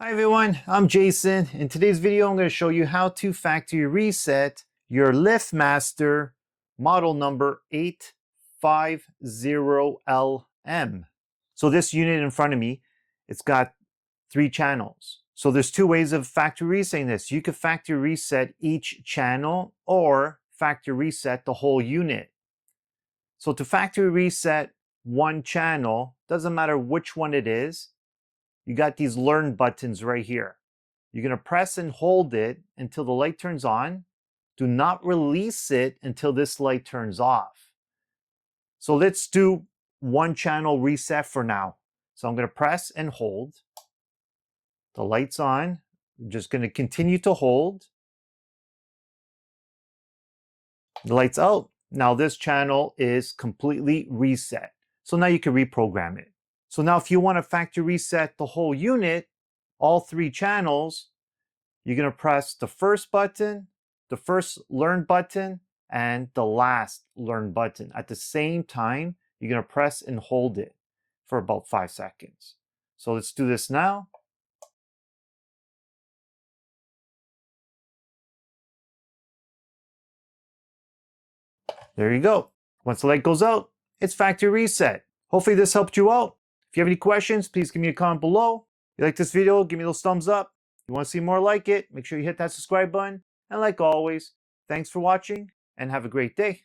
Hi everyone, I'm Jason. In today's video, I'm going to show you how to factory reset your Liftmaster model number 850LM. So this unit in front of me, it's got 3 channels. So there's 2 ways of factory resetting this. You could factory reset each channel or factory reset the whole unit. So to factory reset one channel, doesn't matter which one it is, you got these learn buttons right here. You're going to press and hold it until the light turns on. Do not release it until this light turns off. So let's do one channel reset for now. So I'm going to press and hold. The light's on. I'm just going to continue to hold. The light's out. Now this channel is completely reset. So now you can reprogram it. So now if you want to factory reset the whole unit, all 3 channels, you're going to press the first button, the first learn button, and the last learn button. At the same time, you're going to press and hold it for about 5 seconds. So let's do this now. There you go. Once the light goes out, it's factory reset. Hopefully this helped you out. If you have any questions, please give me a comment below. If you like this video, give me those thumbs up. If you want to see more like it, make sure you hit that subscribe button. And like always, thanks for watching and have a great day.